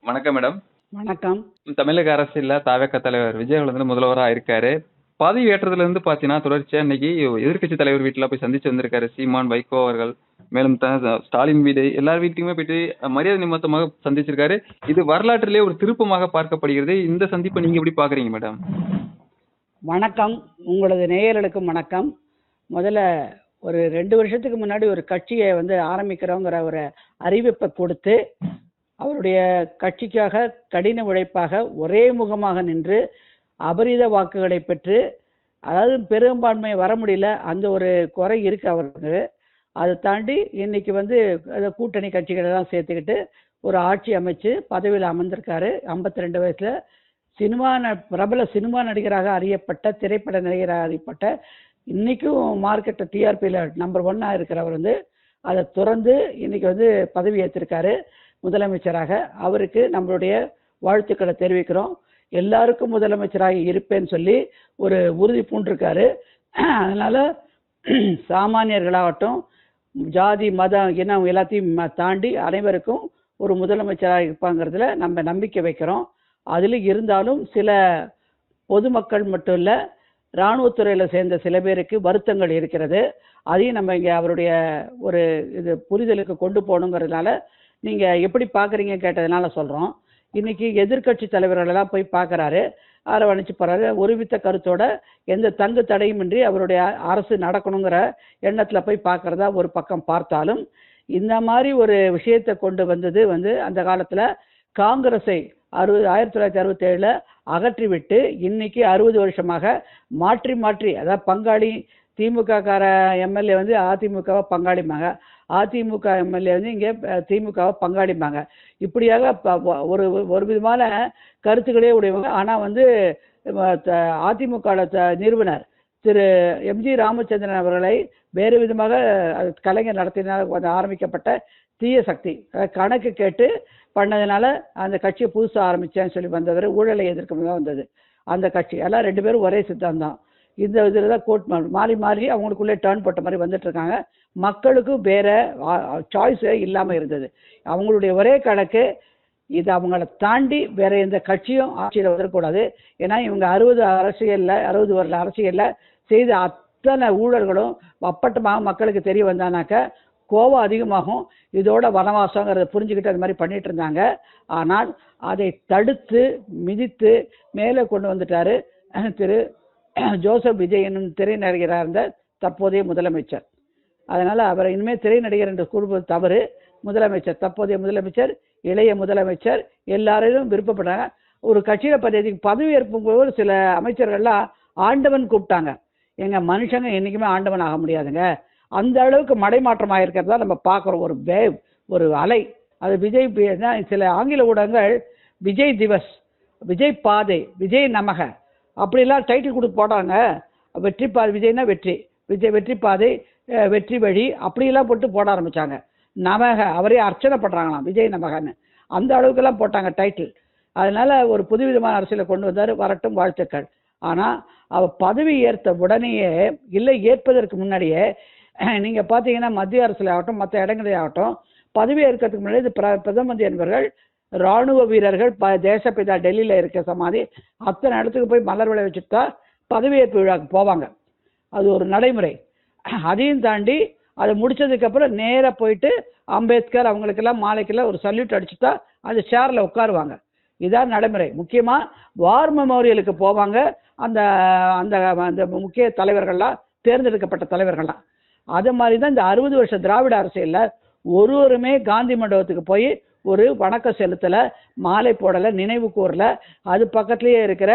வணக்கம் மேடம். வணக்கம். தமிழக அரசியல்ல தாவேக தலைவர் விஜய் வந்து முதல்வரா இருக்காரு. பதவி ஏற்றதுல இருந்து பாத்தீங்கன்னா தொடர்ச்சியா இன்னைக்கு எதிர்க்கட்சி தலைவர் வீட்டுல போய் சந்திச்சு வந்திருக்காரு சீமான், வைகோ அவர்கள். மேலும் ஸ்டாலின் வீடு எல்லார் வீட்டுக்குமே போயிட்டு மரியாதை நிமித்தமாக சந்திச்சிருக்காரு. இது வரலாற்றிலே ஒரு திருப்பமாக பார்க்கப்படுகிறது. இந்த சந்திப்பை நீங்க எப்படி பாக்குறீங்க மேடம்? வணக்கம். உங்களது நேயர்களுக்கும் வணக்கம். முதல்ல ஒரு 2 வருஷத்துக்கு முன்னாடி ஒரு கட்சியை ஆரம்பிக்கிறோங்கிற ஒரு அறிவிப்பை கொடுத்து அவருடைய கட்சிக்காக கடின உழைப்பாக ஒரே முகமாக நின்று அபரித வாக்குகளை பெற்று, அதாவது பெரும்பான்மை வர முடியல, அந்த ஒரு குறை இருக்கு அவருக்கு. அதை தாண்டி இன்னைக்கு கூட்டணி கட்சிகளை எல்லாம் சேர்த்துக்கிட்டு ஒரு ஆட்சி அமைச்சு பதவியில் அமர்ந்திருக்காரு. 52 வயசுல பிரபல சினிமா நடிகராக அறியப்பட்ட, திரைப்பட நடிகராக அறியப்பட்ட, இன்னைக்கும் மார்க்கெட்டை டிஆர்பியில் நம்பர் 1 இருக்கிறவர் அதை துறந்து இன்னைக்கு பதவி ஏற்றிருக்காரு முதலமைச்சராக. அவருக்கு நம்மளுடைய வாழ்த்துக்களை தெரிவிக்கிறோம். எல்லாருக்கும் முதலமைச்சராக இருப்பேன்னு சொல்லி ஒரு உறுதி பூண்டிருக்காரு. அதனால சாமானியர்களாகட்டும், ஜாதி மதம் இனம் எல்லாத்தையும் தாண்டி அனைவருக்கும் ஒரு முதலமைச்சராக இருப்பாங்கிறதுல நம்ம நம்பிக்கை வைக்கிறோம். அதில் இருந்தாலும் சில பொதுமக்கள் மட்டும் இல்லை, இராணுவத்துறையில் சேர்ந்த சில பேருக்கு வருத்தங்கள் இருக்கிறது. அதையும் நம்ம இங்கே அவருடைய ஒரு புரிதலுக்கு கொண்டு போகணுங்கிறதுனால நீங்கள் எப்படி பார்க்குறீங்க கேட்டதுனால சொல்கிறோம். இன்னைக்கு எதிர்கட்சி தலைவர்களெல்லாம் போய் பார்க்குறாரு, அரவணைச்சு போகிறாரு. ஒருமித்த கருத்தோட எந்த தங்கு தடையுமின்றி அவருடைய அரசு நடக்கணுங்கிற எண்ணத்தில் போய் பார்க்குறதா ஒரு பக்கம் பார்த்தாலும், இந்த மாதிரி ஒரு விஷயத்தை கொண்டு வந்தது அந்த காலத்தில் காங்கிரஸை 1967 அகற்றிவிட்டு இன்னைக்கு 60 வருஷமாக மாற்றி மாற்றி, அதாவது பங்காளி திமுக கார எம்எல்ஏ அதிமுகவை பங்காளிம்பாங்க, அதிமுக எம்எல்ஏ இங்கே திமுகவை பங்காளிம்பாங்க. இப்படியாக ஒரு ஒரு விதமான கருத்துக்களே உடையவங்க. ஆனால் அதிமுக நிறுவனர் திரு எம்ஜி ராமச்சந்திரன் அவர்களை வேறு விதமாக கலைஞர் நடத்தினால் ஆரம்பிக்கப்பட்ட தீய சக்தி கணக்கு கேட்டு பண்ணதுனால அந்த கட்சியை புதுசாக ஆரம்பித்தேன்னு சொல்லி வந்தவர். ஊழலை எதிர்க்கும் தான் வந்தது அந்த கட்சி. எல்லாம் 2 பேரும் ஒரே சித்தாந்தம். இந்த இதில் தான் கோட் மாறி மாறி அவங்களுக்குள்ளே டேர்ன் போட்ட மாதிரி வந்துட்டுருக்காங்க. மக்களுக்கும் வேற சாய்ஸே இல்லாமல் இருந்தது. அவங்களுடைய ஒரே கணக்கு இது, அவங்கள தாண்டி வேற எந்த கட்சியும் ஆட்சியில் வந்துடக்கூடாது. ஏன்னா இவங்க 60 வருட அரசியலில் செய்த அத்தனை ஊழல்களும் அப்பட்டமாக மக்களுக்கு தெரிய வந்தானாக்க கோபம் அதிகமாகும். இதோட வனவாசங்கிறத புரிஞ்சுக்கிட்டு அது மாதிரி பண்ணிட்டு இருந்தாங்க. ஆனால் அதை தடுத்து மிதித்து மேலே கொண்டு வந்துட்டாரு திரு ஜோசப் விஜய் என்னும் திரை நடிகராக இருந்த தற்போதைய முதலமைச்சர். அதனால அவரை இனிமேல் திரை நடிகர் என்று கூறுவது தவறு. முதலமைச்சர், தற்போதைய முதலமைச்சர், இளைய முதலமைச்சர், எல்லாரையும் விருப்பப்பட்டாங்க. ஒரு கட்சியில் பதவி ஏற்பும் போது சில அமைச்சர்கள்லாம் ஆண்டவன் கூப்பிட்டாங்க. எங்க மனுஷங்க என்னைக்குமே ஆண்டவன் ஆக முடியாதுங்க, அந்த அளவுக்கு மடைமாற்றமாக இருக்கிறதா நம்ம பார்க்குறோம். ஒரு வேவ், ஒரு அலை. அது விஜய், சில ஆங்கில ஊடகங்கள் விஜய் திவஸ், விஜய் பாதை, விஜய் நமக அப்படிலாம் டைட்டில் கொடுத்து போட்டாங்க. வெற்றி பாதை, விஜய்னா வெற்றி, விஜய் வெற்றி பாதை, வெற்றி வழி அப்படிலாம் போட்டு போட ஆரம்பித்தாங்க. நமக அவரே அர்ச்சனை பண்ணுறாங்களாம், விஜய் நமகன்னு. அந்த அளவுக்கெல்லாம் போட்டாங்க டைட்டில். அதனால் ஒரு புதுவிதமான அரசியலை கொண்டு வந்தார். வரட்டும், வாழ்த்துக்கள். ஆனால் அவர் பதவி ஏற்ற உடனேயே, இல்லை ஏற்பதற்கு முன்னாடியே, நீங்கள் பார்த்தீங்கன்னா மத்திய அரசில் ஆகட்டும், மற்ற இடங்களே ஆகட்டும், பதவி ஏற்கிறதுக்கு முன்னாடி பிரதம மந்திரி என்பவர்கள், இராணுவ வீரர்கள், தேசப்பிதா டெல்லியில் இருக்க சமாதி, அத்தனை இடத்துக்கு போய் மலர் விளை வச்சுட்டு தான் பதவியேற்பு விழாவுக்கு போவாங்க. அது ஒரு நடைமுறை. அதையும் தாண்டி அதை முடிச்சதுக்கப்புறம் நேராக போயிட்டு அம்பேத்கர் அவங்களுக்கெல்லாம் மாலைக்கெல்லாம் ஒரு சல்யூட் அடிச்சுட்டா அது ஷேரில் உட்காருவாங்க. இதான் நடைமுறை. முக்கியமாக வார் மெமோரியலுக்கு போவாங்க அந்த அந்த அந்த முக்கிய தலைவர்கள்லாம், தேர்ந்தெடுக்கப்பட்ட தலைவர்கள்லாம். அது மாதிரி தான் இந்த 60 வருஷ திராவிட அரசியலில் ஒருவருமே காந்தி மண்டபத்துக்கு போய் ஒரு வணக்கம் செலுத்தலை, மாலை போடலை, நினைவு கூறலை. அது பக்கத்துலேயே இருக்கிற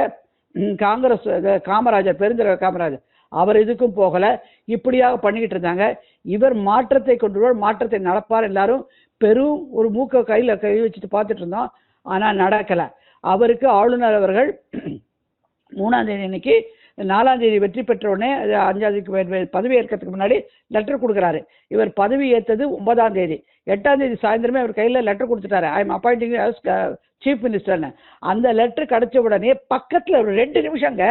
காங்கிரஸ் காமராஜர், பெருந்தலைவர் காமராஜர், அவர் இதுக்கும் போகலை. இப்படியாக பண்ணிக்கிட்டு இருந்தாங்க. இவர் மாற்றத்தை கொண்டு வருவார், மாற்றத்தை நடப்பார். எல்லாரும் பெரும் ஒரு மூக்க கையில் கை வச்சுட்டு பார்த்துட்டு இருந்தோம். ஆனால் நடக்கலை. அவருக்கு ஆளுநர் அவர்கள் 3ஆம் தேதி அன்னைக்கு, 4ஆம் தேதி வெற்றி பெற்ற உடனே 5ஆம் தேதி பதவி ஏற்கிறதுக்கு முன்னாடி லெட்டர் கொடுக்குறாரு. இவர் பதவி ஏற்றது 9ஆம் தேதி. 8ஆம் தேதி சாயந்தரமே அவர் கையில் லெட்டர் கொடுத்துட்டாரு, I am appointing as chief மினிஸ்டர்னு. அந்த லெட்டர் கிடைச்ச உடனே பக்கத்தில் ஒரு 2 நிமிஷங்க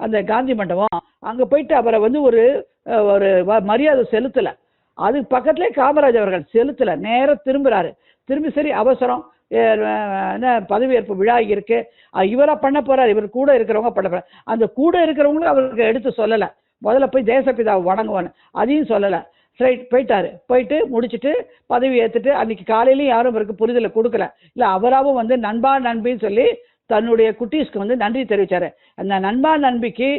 அந்த காந்தி மண்டபம், அங்கே போயிட்டு அவரை ஒரு ஒரு மரியாதை செலுத்தலை. அதுக்கு பக்கத்துலேயே காமராஜ் அவர்கள் செலுத்தலை. நேராக திரும்புகிறாரு. திரும்பி சரி அவசரம் என்ன பதவியேற்பு விழா இருக்கு, இவரா பண்ண போறாரு, இவர் கூட இருக்கிறவங்க பண்ண போறாரு. அந்த கூட இருக்கிறவங்களும் அவருக்கு எடுத்து சொல்லலை, முதல்ல போய் தேசப்பிதாவை வணங்குவான்னு அதையும் சொல்லலை. ஸ்ட்ரைட் போயிட்டாரு. போயிட்டு முடிச்சுட்டு பதவி ஏற்றுட்டு அன்னைக்கு காலையிலையும் யாரும் இவருக்கு புரிதலை கொடுக்கல. இல்லை அவராகவும் வந்து நண்பா நண்பின்னு சொல்லி தன்னுடைய குட்டீஸ்க்கு வந்து நன்றி தெரிவிச்சாரு. அந்த நண்பா நண்பிக்கு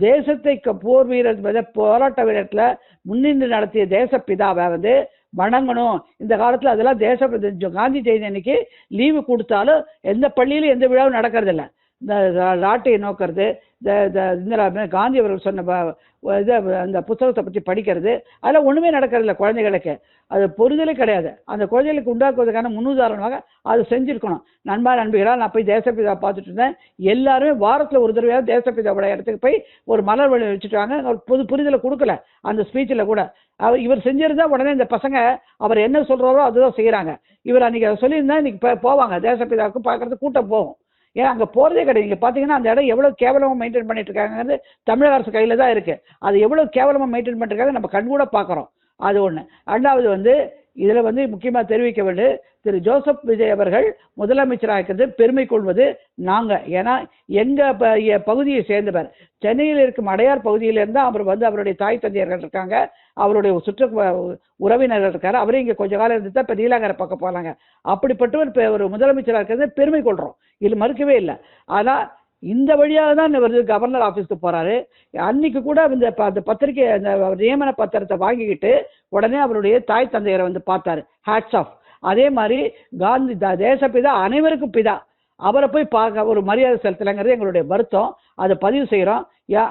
தேசத்தை போர் வீரர் போராட்ட வீரத்தில் முன்னின்று நடத்திய தேசப்பிதாவை வந்து வணங்கணும். இந்த காலத்தில் அதெல்லாம் காந்தி ஜெயந்தி அன்னைக்கு லீவு கொடுத்தாலும் எந்த பள்ளியிலும் எந்த விழாவும் நடக்கிறதில்ல. இந்த நாட்டை நோக்கிறது, இந்த காந்தி அவர்கள் சொன்ன இதை அந்த புத்தகத்தை பற்றி படிக்கிறது, அதெல்லாம் ஒன்றுமே நடக்கிறதில்ல. குழந்தைகளுக்கு அது புரிதலே கிடையாது. அந்த குழந்தைகளுக்கு உண்டாக்குவதற்கான முன்னுதாரணமாக அது செஞ்சுருக்கணும். நண்பா நண்பிகளாக நான் போய் தேசப்பிதா பார்த்துட்டு இருந்தேன். எல்லாருமே வாரத்தில் ஒரு தடவையாவது தேசப்பிதாவோட இடத்துக்கு போய் ஒரு மலர் வழி வச்சுட்டு வாங்க. அவர் புரிதலை கொடுக்கல அந்த ஸ்பீச்சில் கூட. இவர் செஞ்சிருந்தா உடனே இந்த பசங்க அவர் என்ன சொல்கிறாரோ அதுதான் செய்கிறாங்க. இவர் அன்றைக்கி அதை சொல்லியிருந்தா இன்றைக்கி போவாங்க தேசப்பிதாவுக்கு பார்க்குறதுக்கு கூட்டம் போகும். ஏன்னா அங்கே போகிறதே கிடையாது. இங்கே பார்த்தீங்கன்னா அந்த இடம் எவ்வளோ கேவலமாக மெயின்டைன் பண்ணிட்டு இருக்காங்கிறது தமிழக அரசு கையில் தான் இருக்குது. அது எவ்வளோ கேவலமாக மெயின்டைன் பண்ணிருக்காங்க நம்ம கண்கூட பார்க்குறோம். அது ஒன்று. ரெண்டாவது வந்து இதில் வந்து முக்கியமாக தெரிவிக்க வேண்டிய திரு ஜோசப் விஜய் அவர்கள் முதலமைச்சராக இருக்கிறது பெருமை கொள்வது நாங்கள். ஏன்னா எங்கள் பகுதியை சேர்ந்தவர், சென்னையில் இருக்கும் அடையார் பகுதியிலேருந்து அவர் வந்து அவருடைய தாய் தந்தையர்கள் இருக்காங்க, அவருடைய சுற்று உறவினர்கள் இருக்காரு. அவரே இங்கே கொஞ்சம் காலம் இருந்து தான் இப்போ நீலாங்கரை பக்கம் போகலாங்க. அப்படிப்பட்டவர் இப்போ ஒரு முதலமைச்சராக இருக்கிறது பெருமை கொள்கிறோம், இது மறுக்கவே இல்லை. ஆனால் இந்த வழியாக தான் இவர் கவர்னர் ஆஃபீஸ்க்கு போகிறாரு. அன்னைக்கு கூட அந்த பத்திரிகை அந்த நியமன பத்திரத்தை வாங்கிக்கிட்டு உடனே அவருடைய தாய் தந்தையரை வந்து பார்த்தாரு. Hats off. அதே மாதிரி காந்தி தேசப்பிதா அனைவருக்கும் பிதா, அவரை போய் பார்க்க ஒரு மரியாதை செலுத்தலைங்கிறது எங்களுடைய வருத்தம். அதை பதிவு செய்கிறோம்.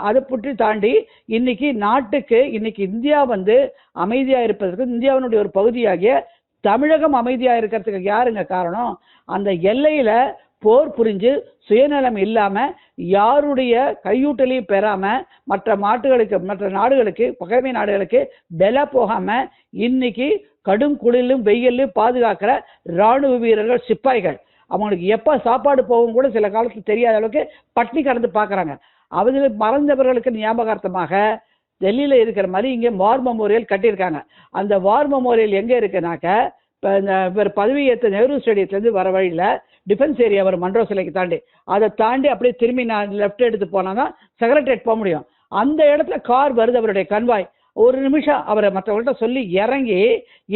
அதை பற்றி தாண்டி இன்னைக்கு நாட்டுக்கு இன்னைக்கு இந்தியா வந்து அமைதியாக இருப்பதற்கு இந்தியாவினுடைய ஒரு பகுதியாகிய தமிழகம் அமைதியாக இருக்கிறதுக்கு யாருங்க காரணம்? அந்த எல்லையில் போர் புரிஞ்சு சுயநலம் இல்லாமல் யாருடைய கையூட்டலையும் பெறாமல் மற்ற நாடுகளுக்கு பகைமை நாடுகளுக்கு பெல போகாமல் இன்னைக்கு கடும் குளிலும் வெயிலும் பாதுகாக்கிற இராணுவ வீரர்கள் சிப்பாய்கள் அவங்களுக்கு எப்போ சாப்பாடு போகும் கூட சில காலத்தில் தெரியாத அளவுக்கு பட்டினி கடந்து பார்க்குறாங்க. அவர்கள் மறந்தவர்களுக்கு ஞாபகார்த்தமாக டெல்லியில் இருக்கிற மாதிரி இங்கே வார் மெமோரியல் கட்டியிருக்காங்க. அந்த வார் மெமோரியல் எங்கே இருக்குனாக்க இப்போ இவர் பதவி ஏற்ற நெஹ்ரு ஸ்டேடியத்துலேருந்து வர வழியில் டிஃபென்ஸ் ஏரியா வரும், மன்றோ சிலைக்கு தாண்டி, அதை தாண்டி அப்படியே திரும்பி நான் லெஃப்ட் எடுத்து போனால் தான் செக்ரட்டரியேட் போக முடியும். அந்த இடத்துல கார் வருது, அவருடைய கன்வாய். ஒரு நிமிஷம் அவரை மற்றவங்கள்ட்ட சொல்லி இறங்கி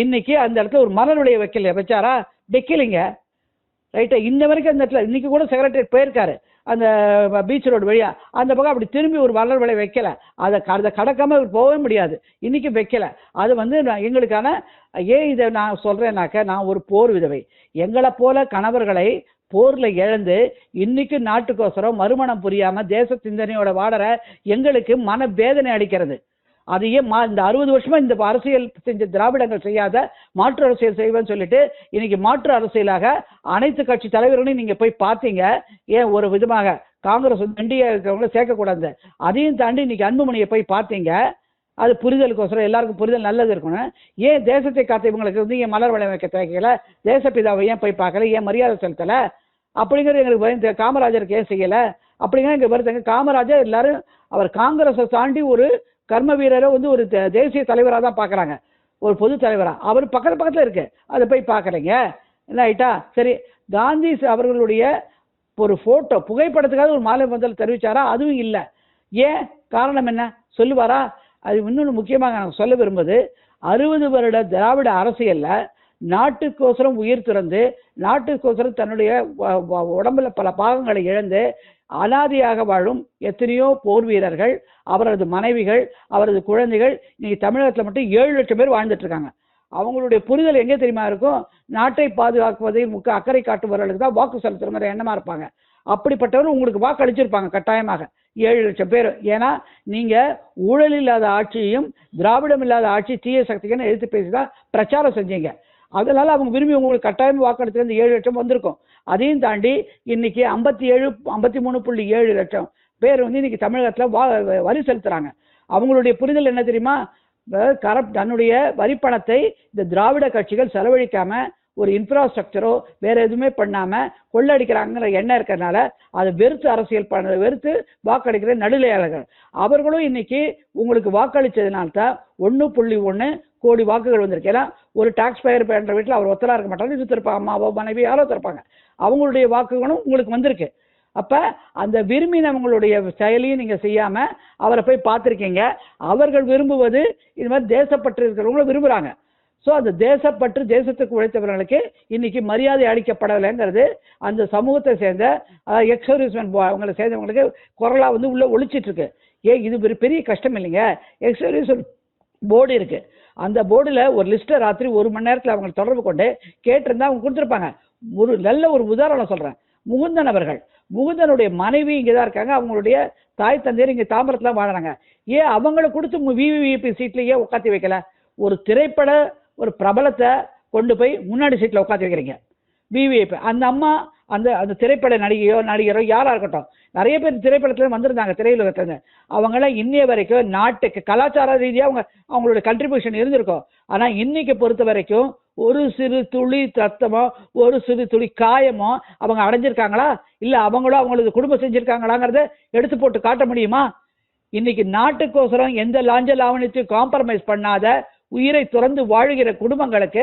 இன்னைக்கு அந்த இடத்துல ஒரு மலருடைய வச்சாரா? வைக்கலைங்க. ரைட்டா? இன்ன வரைக்கும் அந்த இடத்துல இன்னைக்கு கூட செக்ரட்டரியேட் போயிருக்காரு அந்த பீச் ரோடு வழியா. அந்த பக்கம் அப்படி திரும்பி ஒரு மலர் விலை வைக்கல. அதை கடக்காம போகவே முடியாது, இன்னைக்கு வைக்கல. அது வந்து எங்களுக்கான ஏன் இதை நான் சொல்றேன்னாக்க, நான் ஒரு போர் விதவை. எங்களை போல கணவர்களை போர்ல இழந்து இன்னைக்கு நாட்டுக்கோசரம் மறுமணம் புரியாம தேச சிந்தனையோட வாடற எங்களுக்கு மன வேதனை அளிக்கிறது. அதையே இந்த 60 வருஷமா இந்த அரசியல் செஞ்ச திராவிடங்கள் செய்யாத மாற்று அரசியல் செய்வேன்னு சொல்லிட்டு இன்னைக்கு மாற்று அரசியலாக அனைத்து கட்சி தலைவர்களையும் நீங்க போய் பார்த்தீங்க. ஏன் ஒரு விதமாக காங்கிரஸ் என்டிஏ இருக்கிறவங்கள சேர்க்கக்கூடாது. அதையும் தாண்டி இன்னைக்கு அன்புமணியை போய் பார்த்தீங்க. அது புரிதலுக்கோசரம் எல்லாருக்கும் புரிதல் நல்லது இருக்கணும். ஏன் தேசத்தை காத்த இவங்களுக்கு வந்து ஏன் மலர் வளம் வைக்க தேவையில்ல? தேசப்பிதாவை ஏன் போய் பார்க்கல? ஏன் மரியாதை செலுத்தலை? அப்படிங்கிறது எங்களுக்கு காமராஜருக்கு ஏன் செய்யலை? அப்படிங்கிற இங்கே வருதுங்க. காமராஜர் எல்லாரும் அவர் காங்கிரஸை தாண்டி ஒரு கர்ம வீரரை வந்து ஒரு தேசிய தலைவராக தான் பார்க்குறாங்க, ஒரு பொது தலைவராக. அவர் பக்கத்தில் இருக்கு, அதை போய் பார்க்குறீங்க. என்ன ஆயிட்டா? சரி, காந்தி அவர்களுடைய ஒரு ஃபோட்டோ புகைப்படத்துக்காக ஒரு மாலை முதல் தெரிவித்தாரா? அதுவும் இல்லை. ஏன்? காரணம் என்ன சொல்லுவாரா? அது இன்னொன்று முக்கியமாக நான் சொல்ல விரும்புவது, 60 வருட திராவிட அரசியலில் நாட்டுக்கோசரம் உயிர் துறந்து நாட்டுக்கோசரம் தன்னுடைய உடம்புல பல பாகங்களை இழந்து அனாதியாக வாழும் எத்தனையோ போர் வீரர்கள், அவரது மனைவிகள், அவரது குழந்தைகள் இன்னைக்கு தமிழகத்தில் மட்டும் 7 லட்சம் பேர் வாழ்ந்துட்டு இருக்காங்க. அவங்களுடைய புரிதல் எங்கே தெரியுமா இருக்கும்? நாட்டை பாதுகாக்குவதை அக்கறை காட்டுபவர்களுக்கு தான் வாக்கு செலுத்துறங்கிற எண்ணமா இருப்பாங்க. அப்படிப்பட்டவர் உங்களுக்கு வாக்கு அளிச்சிருப்பாங்க கட்டாயமாக 7 லட்சம் பேர். ஏன்னா நீங்க ஊழல் இல்லாத ஆட்சியையும் திராவிடம் இல்லாத ஆட்சி தீய சக்திக்குன்னு எடுத்து பேசிதான் பிரச்சாரம் செஞ்சீங்க. அதனால அவங்க விரும்பி உங்களுக்கு கட்டாயம் வாக்களித்து இந்த 7 லட்சம் வந்திருக்கும். அதையும் தாண்டி இன்னைக்கு 53.7 லட்சம் பேர் வந்து இன்னைக்கு தமிழகத்தில் வரி செலுத்துறாங்க. அவங்களுடைய புரிதல் என்ன தெரியுமா? தன்னுடைய வரிப்பணத்தை இந்த திராவிட கட்சிகள் செலவழிக்காம ஒரு இன்ஃப்ராஸ்ட்ரக்சரோ வேற எதுவுமே பண்ணாம கொள்ளடிக்கிறாங்கிற எண்ணம் இருக்கிறதுனால அதை வெறுத்து வாக்களிக்கிற நடுநிலையாளர்கள் அவர்களும் இன்னைக்கு உங்களுக்கு வாக்களிச்சதுனால்தான் 1.1 கோடி வாக்குகள் வந்திருக்கு. ஏன்னா ஒரு டாக்ஸ் பேயர் பண்ற வீட்டில் அவர் ஒத்தரா இருக்க மாட்டாங்க, இருப்பாங்க, அம்மாவோ மனைவி யாரோ இருப்பாங்க, அவங்களுடைய வாக்குகளும் உங்களுக்கு வந்திருக்கு. அப்ப அந்த விரும்பினவங்களுடைய செயலையும் நீங்க செய்யாம அவரை போய் பார்த்துருக்கீங்க. அவர்கள் விரும்புவது இது மாதிரி தேசப்பற்று இருக்கிறவங்களும் விரும்புறாங்க. ஸோ அந்த தேசப்பற்று தேசத்துக்கு உழைத்தவர்களுக்கு இன்னைக்கு மரியாதை அளிக்கப்படலைங்கிறது அந்த சமூகத்தை சேர்ந்த எக்ஸ் சர்வீஸ்மேன் அவங்களை சேர்ந்தவங்களுக்கு குரலா வந்து உள்ள ஒழிச்சிட்டு இருக்கு. இது ஒரு பெரிய கஷ்டம் இல்லைங்க. எக்ஸ் சர்வீஸ்மேன் போர்டு இருக்கு. அந்த போர்டுல ஒரு லிஸ்ட்டை ராத்திரி 1 மணி நேரத்தில் அவங்க தொடர்பு கொண்டு கேட்டிருந்தா அவங்க கொடுத்துருப்பாங்க. ஒரு நல்ல ஒரு உதாரணம் சொல்றேன். முகுந்தன் அவர்கள், முகுந்தனுடைய மனைவி இங்கதான் இருக்காங்க, அவங்களுடைய தாய் தந்தையர் இங்க தாம்பரத்துல வாழறாங்க. ஏன் அவங்களை கொடுத்து விவிஐபி சீட்லயே உட்காந்து வைக்கல? ஒரு திரைப்பட ஒரு பிரபலத்தை கொண்டு போய் முன்னாடி சீட்ல உட்காந்து வைக்கிறீங்க விவிஐபி. அந்த அம்மா அந்த அந்த திரைப்பட நடிகையோ நடிகரோ யாரா இருக்கட்டும், நிறைய பேர் திரைப்படத்துல வந்திருந்தாங்க, திரையுலகத்துல. அவங்களாம் இன்னைய வரைக்கும் நாட்டுக்கு கலாச்சார ரீதியா அவங்களுடைய கண்ட்ரிபியூஷன் இருந்திருக்கும். ஆனா இன்னைக்கு பொறுத்த வரைக்கும் ஒரு சிறு துளி ரத்தமோ ஒரு சிறு துளி காயமோ அவங்க அடைஞ்சிருக்காங்களா? இல்ல அவங்களோ அவங்களுக்கு குடும்பம் செஞ்சிருக்காங்களாங்கிறத எடுத்து போட்டு காட்ட முடியுமா? இன்னைக்கு நாட்டுக்கோசரம் எந்த லாஞ்ச லாவணியத்தையும் காம்ப்ரமைஸ் பண்ணாத உயிரை துறந்து வாழ்கிற குடும்பங்களுக்கு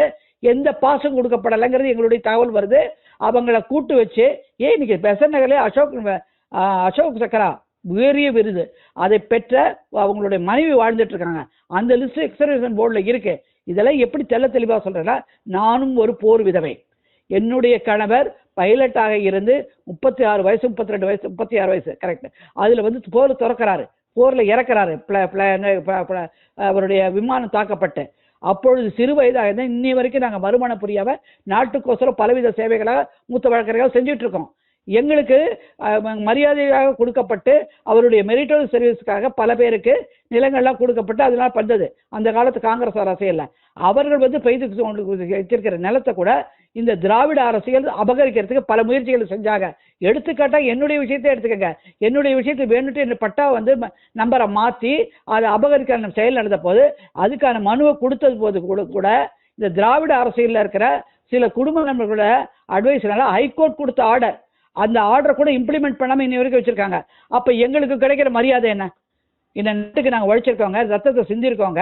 எந்த பாசம் கொடுக்கப்படலைங்கிறது எங்களுடைய தகவல் வருது. அவங்கள கூட்டு வச்சு இன்னைக்கு பெசன்ட் நகர்ல அசோக் சக்கரா உயரிய விருது அதை பெற்ற அவங்களுடைய மனைவி வாழ்ந்துட்டு இருக்காங்க. அந்த லிஸ்ட் எக்ஸர்வேஷன் போர்டுல இருக்கு. இதெல்லாம் எப்படி தெள்ள தெளிவா சொல்றேன்னா, நானும் ஒரு போர் விதவை. என்னுடைய கணவர் பைலட்டாக இருந்து 36 வயசு 32 வயசு 36 வயசு கரெக்ட். அதுல வந்து போர் திறக்கிறாரு, போர்ல இறக்குறாரு, அவருடைய விமானம் தாக்கப்பட்டு. அப்பொழுது சிறு வயதாக இருந்தால் இன்னி வரைக்கும் நாங்கள் வருமானம் புரியாம நாட்டுக்கோசரம் பலவித சேவைகளாக மூத்த வழக்கறிஞர்கள் செஞ்சுட்டு இருக்கோம். எங்களுக்கு மரியாதையாக கொடுக்கப்பட்டு அவருடைய மெரிட்டோரியல் சர்வீஸுக்காக பல பேருக்கு நிலங்கள்லாம் கொடுக்கப்பட்டு அதனால பண்ணது அந்த காலத்து காங்கிரஸ் அரசியல்ல. அவர்கள் வந்து பெய்து வச்சிருக்கிற நிலத்தை கூட இந்த திராவிட அரசியல் அபகரிக்கிறதுக்கு பல முயற்சிகள் செஞ்சாங்க. எடுத்துக்காட்டா என்னுடைய விஷயத்தை எடுத்துக்கங்க. என்னுடைய விஷயத்தை வேணுட்டு என்ன பட்டா வந்து நம்பரை மாற்றி அதை அபகரிக்கிற செயல் நடந்த போது அதுக்கான மனுவை கொடுத்தது போது கூட இந்த திராவிட அரசியலில் இருக்கிற சில குடும்ப நண்பர்களோட அட்வைஸ்னால ஹைகோர்ட் கொடுத்த ஆர்டர், அந்த ஆர்டரை கூட இம்ப்ளிமெண்ட் பண்ணாம இன்னி வரைக்கும் வச்சிருக்காங்க. அப்ப எங்களுக்கு கிடைக்கிற மரியாதை என்ன? இந்த நாட்டுக்கு நாங்கள் உழைச்சிருக்கோங்க, ரத்தத்தை சிந்திருக்கோங்க,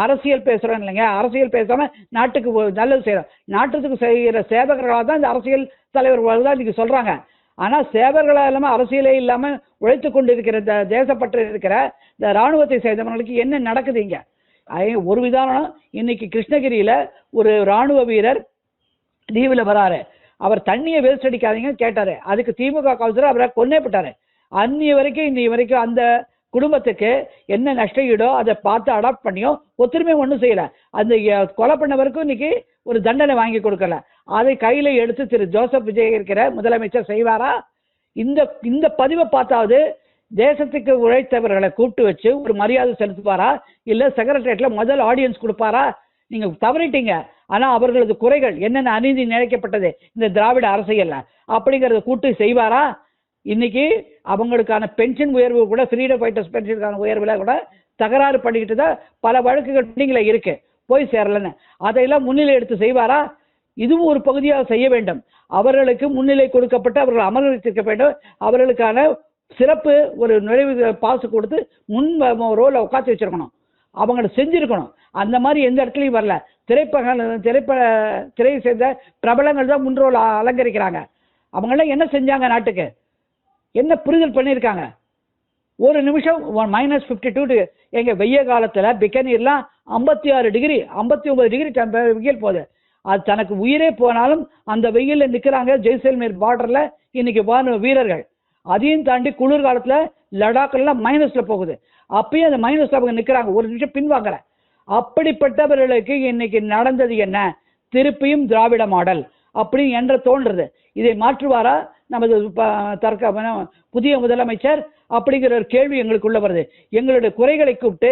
அரசியல் பேசுறோம் இல்லைங்க. அரசியல் பேசாம நாட்டுக்கு நல்லது செய்யறோம். நாட்டுக்கு செய்கிற சேவகர்களாக தான் இந்த அரசியல் தலைவர்கள் தான் இன்னைக்கு சொல்றாங்க. ஆனா சேவர்களாக இல்லாம அரசியலே இல்லாம உழைத்து கொண்டு இருக்கிற இந்த தேசப்பற்று இருக்கிற இந்த ராணுவத்தை சேர்ந்தவர்களுக்கு என்ன நடக்குது இங்க? ஒரு விதானம், இன்னைக்கு கிருஷ்ணகிரியில ஒரு ராணுவ வீரர் லீவுல வராரு. அவர் தண்ணியை வேஸ்ட் அடிக்காதீங்க கேட்டாரு. அதுக்கு திமுக கவுன்சிலர் அவரை கொன்னே போட்டாரு. இன்னி வரைக்கும் அந்த குடும்பத்துக்கு என்ன நஷ்ட ஈடோ அதை பார்த்து அடாப்ட் பண்ணியோ ஒத்துருமே ஒன்றும் செய்யல. அந்த கொலை பண்ணவருக்கும் இன்னைக்கு ஒரு தண்டனை வாங்கி கொடுக்கல. அதை கையில எடுத்து திரு ஜோசப் விஜய் இருக்கிற முதலமைச்சர் செய்வாரா? இந்த பதிவை பார்த்தாவது தேசத்துக்கு உழைத்தவர்களை கூப்பிட்டு வச்சு ஒரு மரியாதை செலுத்துவாரா? இல்ல செக்ரட்டரியேட்ல முதல் ஆடியன்ஸ் கொடுப்பாரா? நீங்க தவறிட்டீங்க. ஆனா அவர்களது குறைகள் என்னென்ன அநீதி நினைக்கப்பட்டது இந்த திராவிட அரசியல்ல அப்படிங்கறத கூட்டு செய்வாரா? இன்னைக்கு அவங்களுக்கான பென்ஷன் உயர்வு கூட ஃப்ரீடம் ஃபைட்டர்ஸ் பென்ஷனுக்கான உயர்வுல கூட தகராறு பண்ணிக்கிட்டு தான் பல வழக்குகள் பெண்டிங்ல இருக்கு, போய் சேரலன்னு. அதையெல்லாம் முன்னிலை எடுத்து செய்வாரா? இதுவும் ஒரு பகுதியாக செய்ய வேண்டும். அவர்களுக்கு முன்னிலை கொடுக்கப்பட்டு அவர்கள் அமர்ந்திருக்க வேண்டும். அவர்களுக்கான சிறப்பு ஒரு நுழைவு பாசு கொடுத்து முன் ரோல உட்காந்து வச்சிருக்கணும். அவங்களை செஞ்சிருக்கணும். அந்த மாதிரி எந்த இடத்துலையும் வரல. திரையை சேர்ந்த பிரபலங்கள் தான் முன் ரோல் அலங்கரிக்கிறாங்க. அவங்களாம் என்ன செஞ்சாங்க? நாட்டுக்கு என்ன புரிதல் பண்ணியிருக்காங்க? ஒரு நிமிஷம் -52 எங்க வெய்ய காலத்துல பிக்கனீர்லாம் 56 டிகிரி 59 டிகிரி வெயில் போகுது. அது தனக்கு உயிரே போனாலும் அந்த வெயில்ல நிக்கிறாங்க. ஜெய்சல்மேர் பார்டர்ல இன்னைக்கு வீரர்கள். அதையும் தாண்டி குளிர் காலத்துல லடாக்லாம் மைனஸ்ல போகுது. அப்பயும் அந்த மைனஸ்ல அவங்க நிக்கிறாங்க, ஒரு நிமிஷம் பின்வாங்கல. அப்படிப்பட்டவர்களுக்கு இன்னைக்கு நடந்தது என்ன? திருப்பியும் திராவிட மாடல் அப்படி என்ற தோன்றது. இதை மாற்றுவாரா நமது புதிய முதலமைச்சர் அப்படிங்கிற ஒரு கேள்வி எங்களுக்குள்ள வருது. எங்களுடைய குறைகளை கூப்பிட்டு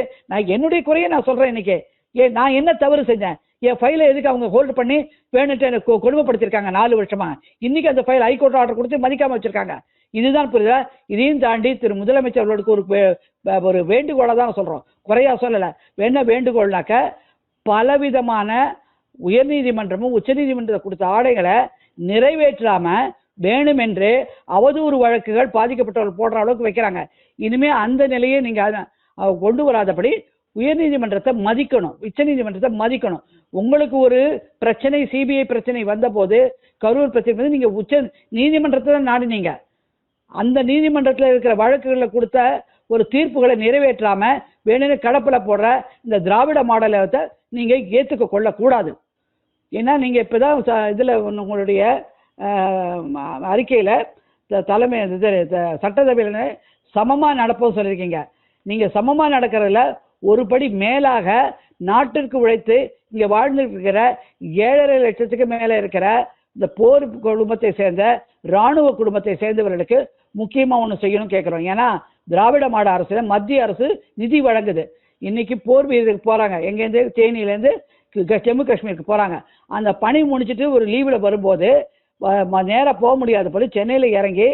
என்னுடைய குறையை நான் சொல்றேன். இன்னைக்கு நான் என்ன தவறு செஞ்சேன்? என் ஃபைலை எதுக்கு அவங்க ஹோல்டு பண்ணி வேணுட்டு எனக்கு கொடுமைப்படுத்திருக்காங்க 4 வருஷமா. இன்னைக்கு அந்த ஃபைல் ஹைகோர்ட் ஆர்டர் கொடுத்து மதிக்காம வச்சிருக்காங்க. இதுதான் புரியுதா? இதையும் தாண்டி திரு முதலமைச்சர்களுக்கு ஒரு வேண்டுகோளை தான் சொல்றோம், குறையா சொல்லல. என்ன வேண்டுகோள்னாக்க, பலவிதமான உயர்நீதிமன்றமும் உச்சநீதிமன்றத்தை கொடுத்த ஆணைகளை நிறைவேற்றாம வேணுமென்று அவதூறு வழக்குகள் பாதிக்கப்பட்டவர்கள் போடுற அளவுக்கு வைக்கிறாங்க. இனிமே அந்த நிலையை நீங்க கொண்டு வராதபடி உயர்நீதிமன்றத்தை மதிக்கணும், உச்சநீதிமன்றத்தை மதிக்கணும். உங்களுக்கு ஒரு பிரச்சனை, சிபிஐ பிரச்சனை வந்தபோது, கரூர் பிரச்சனை வந்து நீங்க உச்ச நீதிமன்றத்தை தான் நாடினீங்க. அந்த நீதிமன்றத்தில் இருக்கிற வழக்குகளை கொடுத்த ஒரு தீர்ப்புகளை நிறைவேற்றாம வேணும்னு கடப்புல போடுற இந்த திராவிட மாடலை நீங்க ஏத்துக்க கொள்ளக்கூடாது. ஏன்னா நீங்க இப்பதான் இதுல உங்களுடைய அறிக்கையில தலைமை சட்டசபையில சமமா நடப்போம் சொல்லியிருக்கீங்க. நீங்க சமமா நடக்கிறதுல ஒரு படி மேலாக நாட்டிற்கு உழைத்து இங்க வாழ்ந்துட்டு இருக்கிற 7.5 லட்சத்துக்கு மேல இருக்கிற இந்த போர் குடும்பத்தை சேர்ந்த இராணுவ குடும்பத்தை சேர்ந்தவர்களுக்கு முக்கியமா ஒண்ணு செய்யணும் கேட்கிறோம். ஏன்னா திராவிட மாடல் அரசுல மத்திய அரசு நிதி வழங்குது. இன்னைக்கு போர் வீரருக்கு போறாங்க, எங்கேருந்து தேனியிலேருந்து ஜம்மு காஷ்மீருக்கு போறாங்க. அந்த பணி முடிச்சுட்டு ஒரு லீவ்ல வரும்போது நேராக போக முடியாத போது சென்னையில் இறங்கி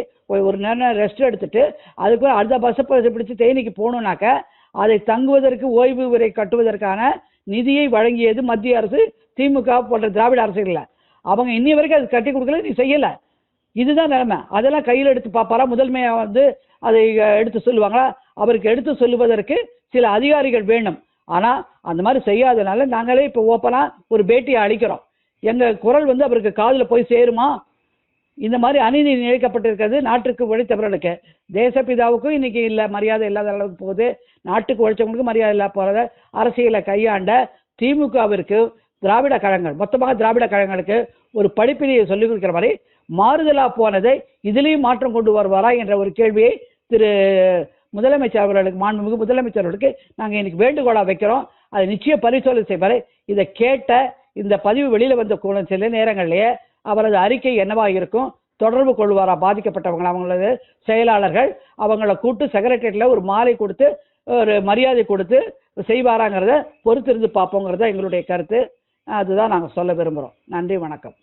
ஒரு நேரம் ரெஸ்ட் எடுத்துட்டு அதுக்கு அடுத்த பஸ்ஸை பிடிச்சி தேனிக்கு போகணுன்னாக்க அதை தங்குவதற்கு ஓய்வு விரை கட்டுவதற்கான நிதியை வழங்கியது மத்திய அரசு, திமுக போன்ற திராவிட அரசுகளில். அவங்க இன்னி வரைக்கும் அது கட்டி கொடுக்கல, நீ செய்யல. இதுதான் நிலைமை. அதெல்லாம் கையில் எடுத்து பார்ப்பாரா? முதன்மையை வந்து அதை எடுத்து சொல்லுவாங்களா? அவருக்கு எடுத்து சொல்லுவதற்கு சில அதிகாரிகள் வேண்டும். ஆனா அந்த மாதிரி செய்யாதனால நாங்களே இப்போ ஓப்பனா ஒரு பேட்டியை அளிக்கிறோம். எங்க குரல் வந்து அவருக்கு காதுல போய் சேருமா? இந்த மாதிரி அநீதி இழைக்கப்பட்டிருக்கிறது நாட்டுக்கு உழைத்தவர்களுக்கு. தேசப்பிதாவுக்கும் இன்னைக்கு இல்லை, மரியாதை இல்லாத அளவுக்கு போகுது. நாட்டுக்கு உழைச்சவங்களுக்கு மரியாதை இல்லாத போறத அரசியலை கையாண்ட திமுகவிற்கு திராவிட கழகங்கள், மொத்தமாக திராவிட கழகங்களுக்கு ஒரு படிப்பினையை சொல்லிக் கொடுக்கிற மாதிரி மாறுதலா போனதை இதுலேயும் மாற்றம் கொண்டு வருவாரா என்ற ஒரு கேள்வியை திரு முதலமைச்சர் அவர்களுக்கு, மாண்புமிகு முதலமைச்சர் அவர்களுக்கு நாங்கள் இன்னைக்கு வேண்டுகோளா வைக்கிறோம். அதை நிச்சயம் பரிசோதனை செய்வாரு. இதை கேட்ட இந்த பதிவு வெளியில வந்த சில நேரங்களிலேயே அவரது அறிக்கை என்னவாக இருக்கும், தொடர்பு கொள்வாரா பாதிக்கப்பட்டவங்க, அவங்களது செயலாளர்கள், அவங்கள கூட்டு செக்ரட்டரியேட்ல ஒரு மாலை கொடுத்து ஒரு மரியாதை கொடுத்து செய்வாராங்கிறத பொறுத்திருந்து பார்ப்போங்கிறத எங்களுடைய கருத்து. அதுதான் நாங்கள் சொல்ல விரும்புகிறோம். நன்றி, வணக்கம்.